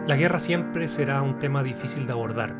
La guerra siempre será un tema difícil de abordar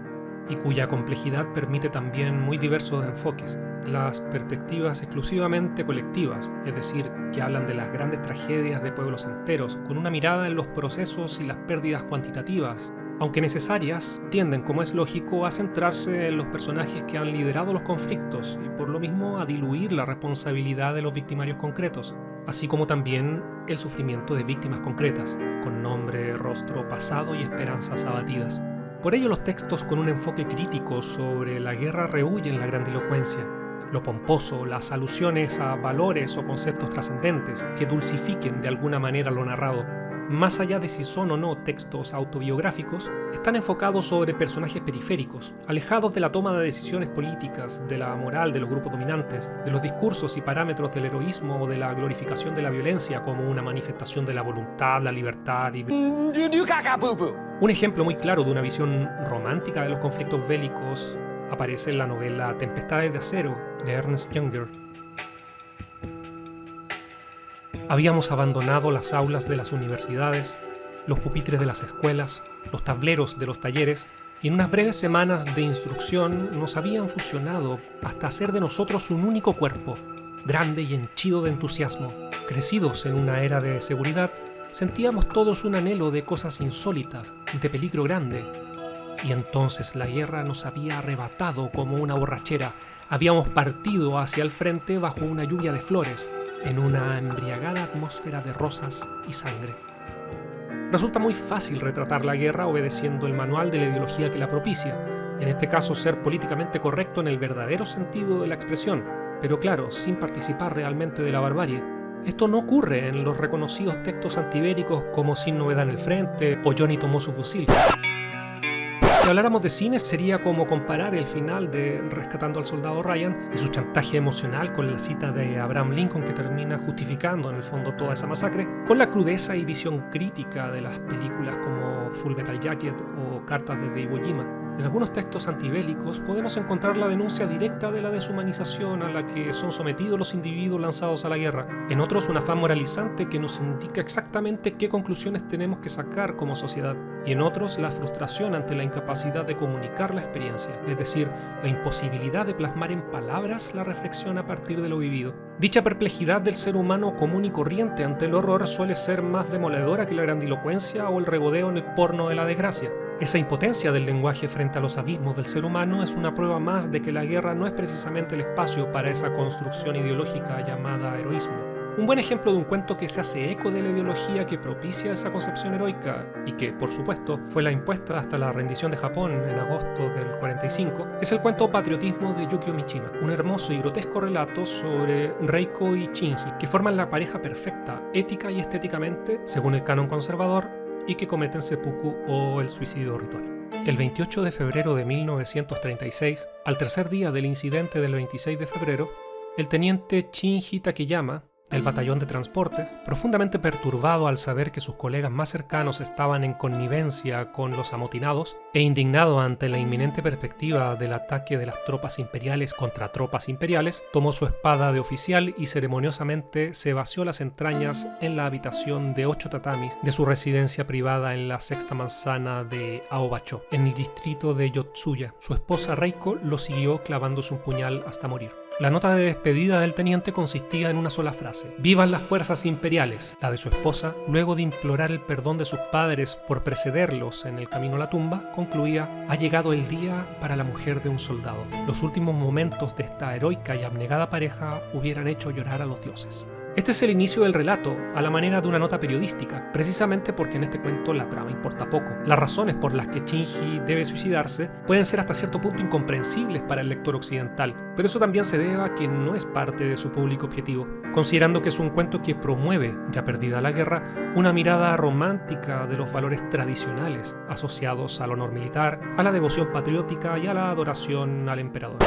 y cuya complejidad permite también muy diversos enfoques. Las perspectivas exclusivamente colectivas, es decir, que hablan de las grandes tragedias de pueblos enteros, con una mirada en los procesos y las pérdidas cuantitativas, aunque necesarias, tienden, como es lógico, a centrarse en los personajes que han liderado los conflictos y por lo mismo a diluir la responsabilidad de los victimarios concretos, así como también el sufrimiento de víctimas concretas, con nombre, rostro, pasado y esperanzas abatidas. Por ello los textos con un enfoque crítico sobre la guerra rehúyen la grandilocuencia, lo pomposo, las alusiones a valores o conceptos trascendentes que dulcifiquen de alguna manera lo narrado. Más allá de si son o no textos autobiográficos, están enfocados sobre personajes periféricos, alejados de la toma de decisiones políticas, de la moral de los grupos dominantes, de los discursos y parámetros del heroísmo o de la glorificación de la violencia como una manifestación de la voluntad, la libertad y... Un ejemplo muy claro de una visión romántica de los conflictos bélicos aparece en la novela Tempestades de Acero de Ernest Junger. Habíamos abandonado las aulas de las universidades, los pupitres de las escuelas, los tableros de los talleres, y en unas breves semanas de instrucción nos habían fusionado hasta hacer de nosotros un único cuerpo, grande y henchido de entusiasmo. Crecidos en una era de seguridad, sentíamos todos un anhelo de cosas insólitas, de peligro grande. Y entonces la guerra nos había arrebatado como una borrachera. Habíamos partido hacia el frente bajo una lluvia de flores, en una embriagada atmósfera de rosas y sangre. Resulta muy fácil retratar la guerra obedeciendo el manual de la ideología que la propicia, en este caso ser políticamente correcto en el verdadero sentido de la expresión, pero claro, sin participar realmente de la barbarie. Esto no ocurre en los reconocidos textos antibélicos como Sin novedad en el frente o Johnny tomó su fusil. Si habláramos de cine, sería como comparar el final de Rescatando al soldado Ryan y su chantaje emocional con la cita de Abraham Lincoln que termina justificando en el fondo toda esa masacre, con la crudeza y visión crítica de las películas como Full Metal Jacket o Cartas desde Iwo Jima. En algunos textos antibélicos podemos encontrar la denuncia directa de la deshumanización a la que son sometidos los individuos lanzados a la guerra. En otros, un afán moralizante que nos indica exactamente qué conclusiones tenemos que sacar como sociedad. Y en otros, la frustración ante la incapacidad de comunicar la experiencia, es decir, la imposibilidad de plasmar en palabras la reflexión a partir de lo vivido. Dicha perplejidad del ser humano común y corriente ante el horror suele ser más demoledora que la grandilocuencia o el regodeo en el porno de la desgracia. Esa impotencia del lenguaje frente a los abismos del ser humano es una prueba más de que la guerra no es precisamente el espacio para esa construcción ideológica llamada heroísmo. Un buen ejemplo de un cuento que se hace eco de la ideología que propicia esa concepción heroica y que, por supuesto, fue la impuesta hasta la rendición de Japón en agosto del 45, es el cuento Patriotismo de Yukio Mishima, un hermoso y grotesco relato sobre Reiko y Shinji, que forman la pareja perfecta, ética y estéticamente, según el canon conservador, y que cometen seppuku o el suicidio ritual. El 28 de febrero de 1936, al tercer día del incidente del 26 de febrero, el teniente Shinji Takeyama, del batallón de transportes, profundamente perturbado al saber que sus colegas más cercanos estaban en connivencia con los amotinados e indignado ante la inminente perspectiva del ataque de las tropas imperiales contra tropas imperiales, tomó su espada de oficial y ceremoniosamente se vació las entrañas en la habitación de 8 tatamis de su residencia privada en la sexta manzana de Aobacho, en el distrito de Yotsuya. Su esposa Reiko lo siguió clavándose un puñal hasta morir. La nota de despedida del teniente consistía en una sola frase: «Vivan las fuerzas imperiales». La de su esposa, luego de implorar el perdón de sus padres por precederlos en el camino a la tumba, concluía: «Ha llegado el día para la mujer de un soldado». Los últimos momentos de esta heroica y abnegada pareja hubieran hecho llorar a los dioses. Este es el inicio del relato, a la manera de una nota periodística, precisamente porque en este cuento la trama importa poco. Las razones por las que Shinji debe suicidarse pueden ser hasta cierto punto incomprensibles para el lector occidental, pero eso también se debe a que no es parte de su público objetivo, considerando que es un cuento que promueve, ya perdida la guerra, una mirada romántica de los valores tradicionales asociados al honor militar, a la devoción patriótica y a la adoración al emperador.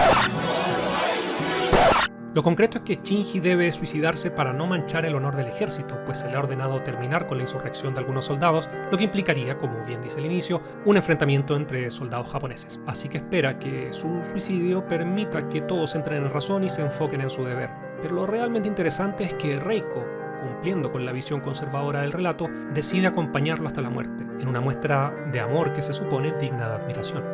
Lo concreto es que Shinji debe suicidarse para no manchar el honor del ejército, pues se le ha ordenado terminar con la insurrección de algunos soldados, lo que implicaría, como bien dice el inicio, un enfrentamiento entre soldados japoneses. Así que espera que su suicidio permita que todos entren en razón y se enfoquen en su deber. Pero lo realmente interesante es que Reiko, cumpliendo con la visión conservadora del relato, decide acompañarlo hasta la muerte, en una muestra de amor que se supone digna de admiración.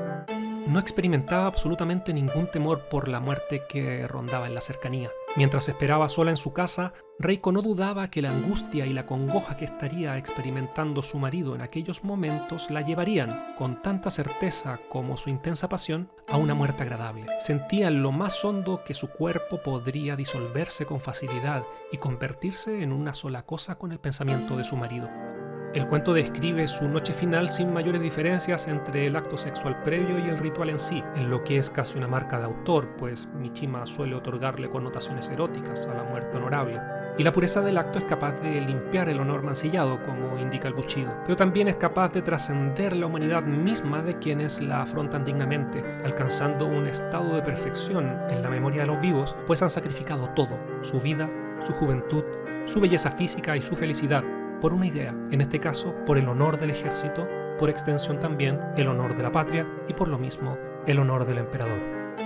No experimentaba absolutamente ningún temor por la muerte que rondaba en la cercanía. Mientras esperaba sola en su casa, Reiko no dudaba que la angustia y la congoja que estaría experimentando su marido en aquellos momentos la llevarían, con tanta certeza como su intensa pasión, a una muerte agradable. Sentía en lo más hondo que su cuerpo podría disolverse con facilidad y convertirse en una sola cosa con el pensamiento de su marido. El cuento describe su noche final sin mayores diferencias entre el acto sexual previo y el ritual en sí, en lo que es casi una marca de autor, pues Mishima suele otorgarle connotaciones eróticas a la muerte honorable. Y la pureza del acto es capaz de limpiar el honor mancillado, como indica el Bushido, pero también es capaz de trascender la humanidad misma de quienes la afrontan dignamente, alcanzando un estado de perfección en la memoria de los vivos, pues han sacrificado todo, su vida, su juventud, su belleza física y su felicidad, por una idea, en este caso por el honor del ejército, por extensión también el honor de la patria y por lo mismo el honor del emperador.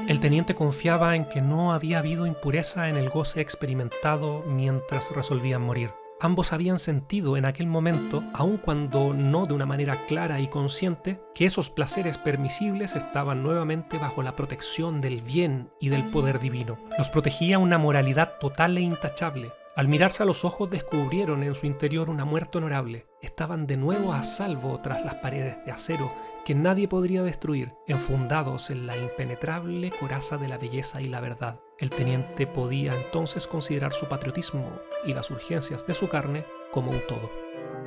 El teniente confiaba en que no había habido impureza en el goce experimentado mientras resolvían morir. Ambos habían sentido en aquel momento, aun cuando no de una manera clara y consciente, que esos placeres permisibles estaban nuevamente bajo la protección del bien y del poder divino. Los protegía una moralidad total e intachable. Al mirarse a los ojos descubrieron en su interior una muerte honorable. Estaban de nuevo a salvo tras las paredes de acero que nadie podría destruir, enfundados en la impenetrable coraza de la belleza y la verdad. El teniente podía entonces considerar su patriotismo y las urgencias de su carne como un todo.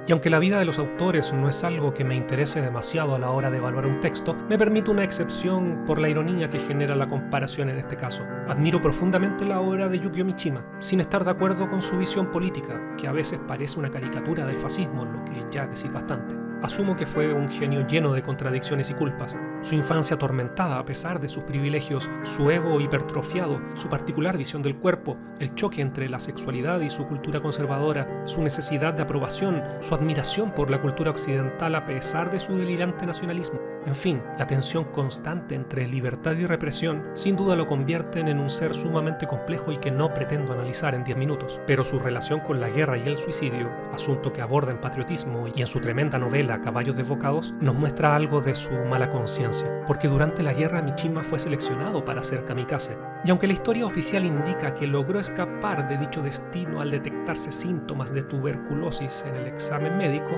Y aunque la vida de los autores no es algo que me interese demasiado a la hora de evaluar un texto, me permito una excepción por la ironía que genera la comparación en este caso. Admiro profundamente la obra de Yukio Mishima, sin estar de acuerdo con su visión política, que a veces parece una caricatura del fascismo, lo que ya es decir bastante. Asumo que fue un genio lleno de contradicciones y culpas. Su infancia atormentada a pesar de sus privilegios, su ego hipertrofiado, su particular visión del cuerpo, el choque entre la sexualidad y su cultura conservadora, su necesidad de aprobación, su admiración por la cultura occidental a pesar de su delirante nacionalismo. En fin, la tensión constante entre libertad y represión sin duda lo convierten en un ser sumamente complejo y que no pretendo analizar en 10 minutos. Pero su relación con la guerra y el suicidio, asunto que aborda en Patriotismo y en su tremenda novela Caballos Desbocados, nos muestra algo de su mala conciencia, porque durante la guerra Mishima fue seleccionado para ser kamikaze. Y aunque la historia oficial indica que logró escapar de dicho destino al detectarse síntomas de tuberculosis en el examen médico,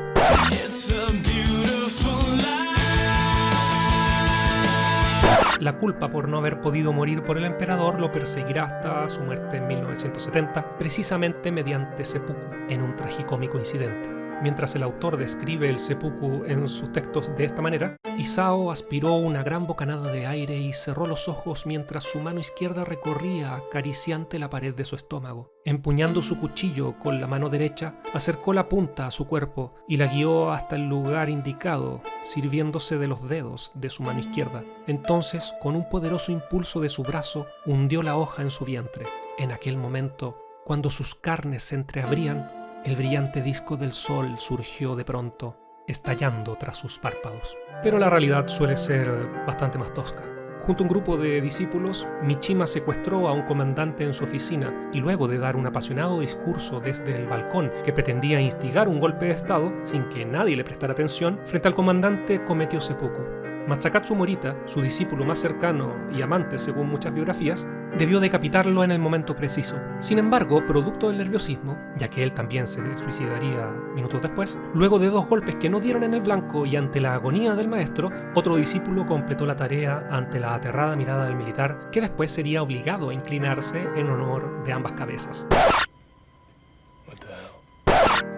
la culpa por no haber podido morir por el emperador lo perseguirá hasta su muerte en 1970, precisamente mediante seppuku, en un tragicómico incidente. Mientras el autor describe el seppuku en sus textos de esta manera, Isao aspiró una gran bocanada de aire y cerró los ojos mientras su mano izquierda recorría acariciante la pared de su estómago. Empuñando su cuchillo con la mano derecha, acercó la punta a su cuerpo y la guió hasta el lugar indicado, sirviéndose de los dedos de su mano izquierda. Entonces, con un poderoso impulso de su brazo, hundió la hoja en su vientre. En aquel momento, cuando sus carnes se entreabrían, el brillante disco del sol surgió de pronto, estallando tras sus párpados. Pero la realidad suele ser bastante más tosca. Junto a un grupo de discípulos, Mishima secuestró a un comandante en su oficina y luego de dar un apasionado discurso desde el balcón que pretendía instigar un golpe de estado, sin que nadie le prestara atención, frente al comandante cometió seppuku. Masakatsu Morita, su discípulo más cercano y amante según muchas biografías, debió decapitarlo en el momento preciso. Sin embargo, producto del nerviosismo, ya que él también se suicidaría minutos después, luego de 2 golpes que no dieron en el blanco y ante la agonía del maestro, otro discípulo completó la tarea ante la aterrada mirada del militar, que después sería obligado a inclinarse en honor de ambas cabezas.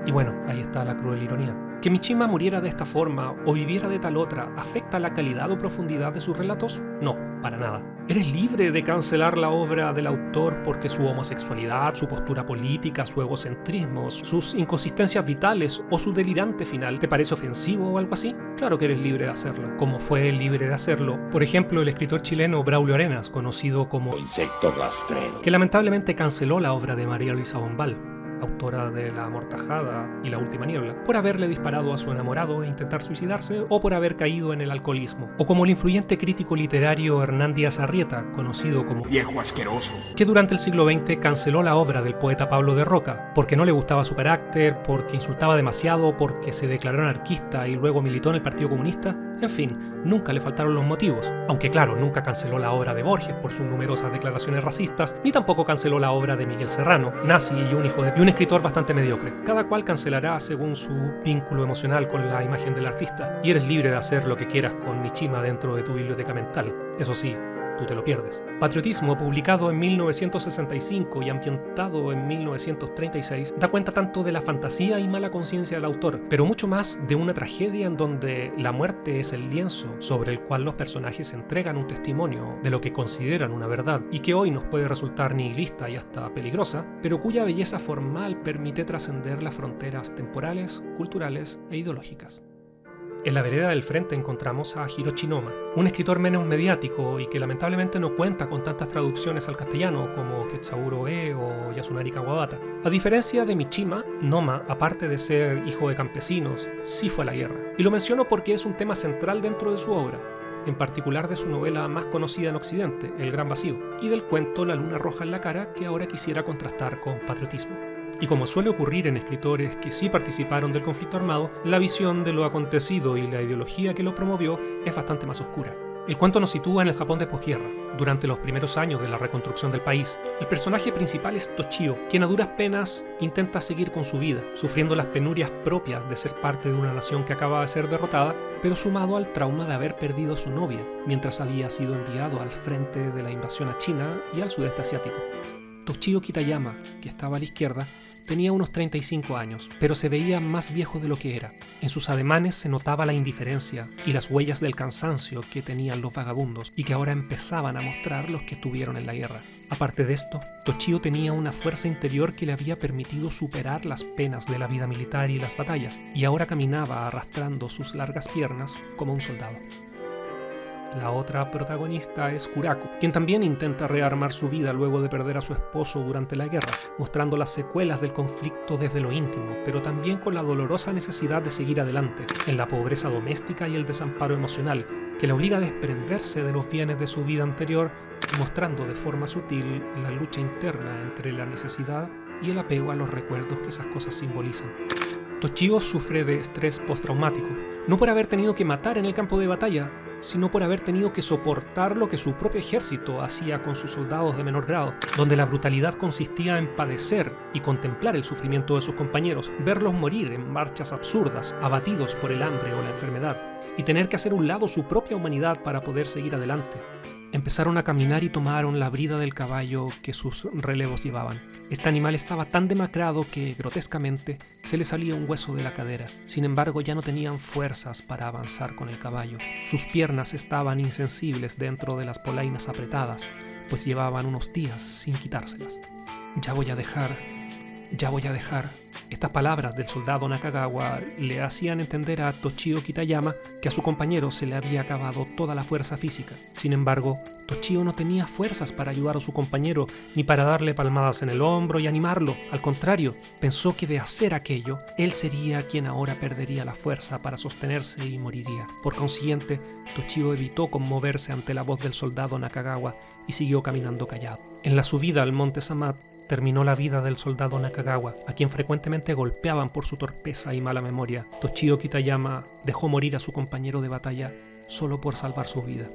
Y bueno, ahí está la cruel ironía. ¿Que Mishima muriera de esta forma o viviera de tal otra afecta la calidad o profundidad de sus relatos? No, para nada. ¿Eres libre de cancelar la obra del autor porque su homosexualidad, su postura política, su egocentrismo, sus inconsistencias vitales o su delirante final te parece ofensivo o algo así? Claro que eres libre de hacerlo, como fue libre de hacerlo, por ejemplo, el escritor chileno Braulio Arenas, conocido como Insecto rastrero, que lamentablemente canceló la obra de María Luisa Bombal. autora de La Amortajada y La Última Niebla, por haberle disparado a su enamorado e intentar suicidarse, o por haber caído en el alcoholismo, o como el influyente crítico literario Hernán Díaz Arrieta, conocido como viejo asqueroso, que durante el siglo XX canceló la obra del poeta Pablo de Roca, porque no le gustaba su carácter, porque insultaba demasiado, porque se declaró anarquista y luego militó en el Partido Comunista. En fin, nunca le faltaron los motivos, aunque claro, nunca canceló la obra de Borges por sus numerosas declaraciones racistas, ni tampoco canceló la obra de Miguel Serrano, nazi y un hijo de un escritor bastante mediocre. Cada cual cancelará según su vínculo emocional con la imagen del artista, y eres libre de hacer lo que quieras con Mishima dentro de tu biblioteca mental. Eso sí, tú te lo pierdes. Patriotismo, publicado en 1965 y ambientado en 1936, da cuenta tanto de la fantasía y mala conciencia del autor, pero mucho más de una tragedia en donde la muerte es el lienzo sobre el cual los personajes entregan un testimonio de lo que consideran una verdad, y que hoy nos puede resultar nihilista y hasta peligrosa, pero cuya belleza formal permite trascender las fronteras temporales, culturales e ideológicas. En la vereda del frente encontramos a Hiroshi Noma, un escritor menos mediático y que lamentablemente no cuenta con tantas traducciones al castellano como Ketsaburo o Yasunari Kawabata. A diferencia de Mishima, Noma, aparte de ser hijo de campesinos, sí fue a la guerra. Y lo menciono porque es un tema central dentro de su obra, en particular de su novela más conocida en Occidente, El Gran Vacío, y del cuento La Luna Roja en la Cara, que ahora quisiera contrastar con Patriotismo. Y como suele ocurrir en escritores que sí participaron del conflicto armado, la visión de lo acontecido y la ideología que lo promovió es bastante más oscura. El cuento nos sitúa en el Japón de posguerra, durante los primeros años de la reconstrucción del país. El personaje principal es Toshio, quien a duras penas intenta seguir con su vida, sufriendo las penurias propias de ser parte de una nación que acaba de ser derrotada, pero sumado al trauma de haber perdido a su novia, mientras había sido enviado al frente de la invasión a China y al sudeste asiático. Toshio Kitayama, que estaba a la izquierda, tenía unos 35 años, pero se veía más viejo de lo que era. En sus ademanes se notaba la indiferencia y las huellas del cansancio que tenían los vagabundos y que ahora empezaban a mostrar los que estuvieron en la guerra. Aparte de esto, Toshio tenía una fuerza interior que le había permitido superar las penas de la vida militar y las batallas, y ahora caminaba arrastrando sus largas piernas como un soldado. La otra protagonista es Kurako, quien también intenta rearmar su vida luego de perder a su esposo durante la guerra, mostrando las secuelas del conflicto desde lo íntimo, pero también con la dolorosa necesidad de seguir adelante, en la pobreza doméstica y el desamparo emocional, que la obliga a desprenderse de los bienes de su vida anterior, mostrando de forma sutil la lucha interna entre la necesidad y el apego a los recuerdos que esas cosas simbolizan. Toshio sufre de estrés postraumático, no por haber tenido que matar en el campo de batalla, sino por haber tenido que soportar lo que su propio ejército hacía con sus soldados de menor grado, donde la brutalidad consistía en padecer y contemplar el sufrimiento de sus compañeros, verlos morir en marchas absurdas, abatidos por el hambre o la enfermedad, y tener que hacer a un lado su propia humanidad para poder seguir adelante. Empezaron a caminar y tomaron la brida del caballo que sus relevos llevaban. Este animal estaba tan demacrado que, grotescamente, se le salía un hueso de la cadera. Sin embargo, ya no tenían fuerzas para avanzar con el caballo. Sus piernas estaban insensibles dentro de las polainas apretadas, pues llevaban unos días sin quitárselas. Ya voy a dejar. Estas palabras del soldado Nakagawa le hacían entender a Toshio Kitayama que a su compañero se le había acabado toda la fuerza física. Sin embargo, Toshio no tenía fuerzas para ayudar a su compañero ni para darle palmadas en el hombro y animarlo. Al contrario, pensó que de hacer aquello, él sería quien ahora perdería la fuerza para sostenerse y moriría. Por consiguiente, Toshio evitó conmoverse ante la voz del soldado Nakagawa y siguió caminando callado. En la subida al monte Samat, terminó la vida del soldado Nakagawa, a quien frecuentemente golpeaban por su torpeza y mala memoria. Toshio Kitayama dejó morir a su compañero de batalla solo por salvar su vida.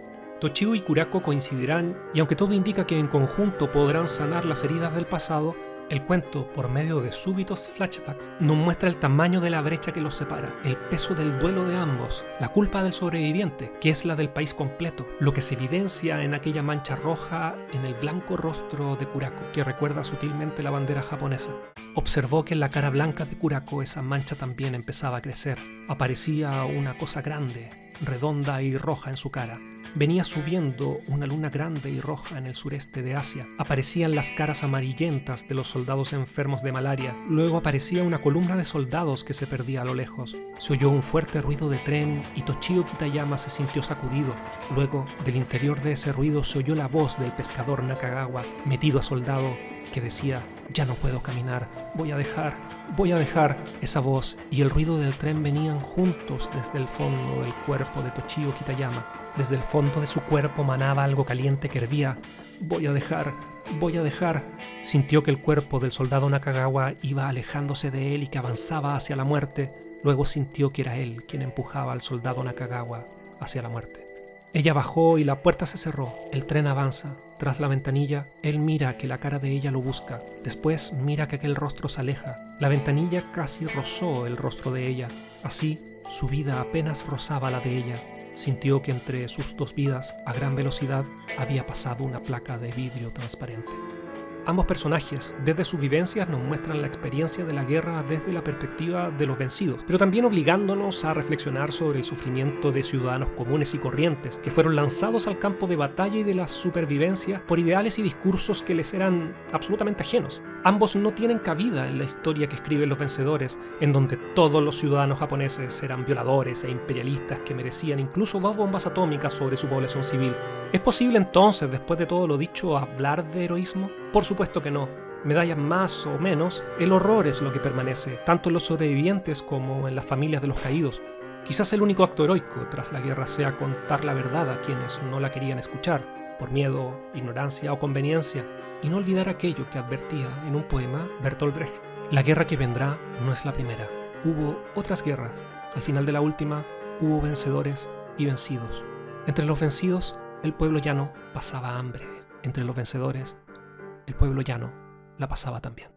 Toshio y Kurako coincidirán, y aunque todo indica que en conjunto podrán sanar las heridas del pasado, el cuento, por medio de súbitos flashbacks, nos muestra el tamaño de la brecha que los separa, el peso del duelo de ambos, la culpa del sobreviviente, que es la del país completo, lo que se evidencia en aquella mancha roja en el blanco rostro de Kurako, que recuerda sutilmente la bandera japonesa. Observó que en la cara blanca de Kurako esa mancha también empezaba a crecer. Aparecía una cosa grande, redonda y roja en su cara. Venía subiendo una luna grande y roja en el sureste de Asia. Aparecían las caras amarillentas de los soldados enfermos de malaria. Luego aparecía una columna de soldados que se perdía a lo lejos. Se oyó un fuerte ruido de tren y Toshio Kitayama se sintió sacudido. Luego, del interior de ese ruido se oyó la voz del pescador Nakagawa, metido a soldado, que decía: «Ya no puedo caminar, voy a dejar. Esa voz y el ruido del tren venían juntos desde el fondo del cuerpo de Toshio Kitayama. Desde el fondo de su cuerpo manaba algo caliente que hervía. Voy a dejar. Sintió que el cuerpo del soldado Nakagawa iba alejándose de él y que avanzaba hacia la muerte. Luego sintió que era él quien empujaba al soldado Nakagawa hacia la muerte. Ella bajó y la puerta se cerró. El tren avanza. Tras la ventanilla, él mira que la cara de ella lo busca. Después mira que aquel rostro se aleja. La ventanilla casi rozó el rostro de ella. Así, su vida apenas rozaba la de ella. Sintió que entre sus dos vidas, a gran velocidad, había pasado una placa de vidrio transparente. Ambos personajes, desde sus vivencias, nos muestran la experiencia de la guerra desde la perspectiva de los vencidos, pero también obligándonos a reflexionar sobre el sufrimiento de ciudadanos comunes y corrientes, que fueron lanzados al campo de batalla y de la supervivencia por ideales y discursos que les eran absolutamente ajenos. Ambos no tienen cabida en la historia que escriben los vencedores, en donde todos los ciudadanos japoneses eran violadores e imperialistas que merecían incluso 2 bombas atómicas sobre su población civil. ¿Es posible entonces, después de todo lo dicho, hablar de heroísmo? Por supuesto que no. Medallas más o menos, el horror es lo que permanece, tanto en los sobrevivientes como en las familias de los caídos. Quizás el único acto heroico tras la guerra sea contar la verdad a quienes no la querían escuchar, por miedo, ignorancia o conveniencia, y no olvidar aquello que advertía en un poema Bertolt Brecht. La guerra que vendrá no es la primera. Hubo otras guerras. Al final de la última, hubo vencedores y vencidos. Entre los vencidos, el pueblo llano pasaba hambre. Entre los vencedores, el pueblo llano la pasaba también.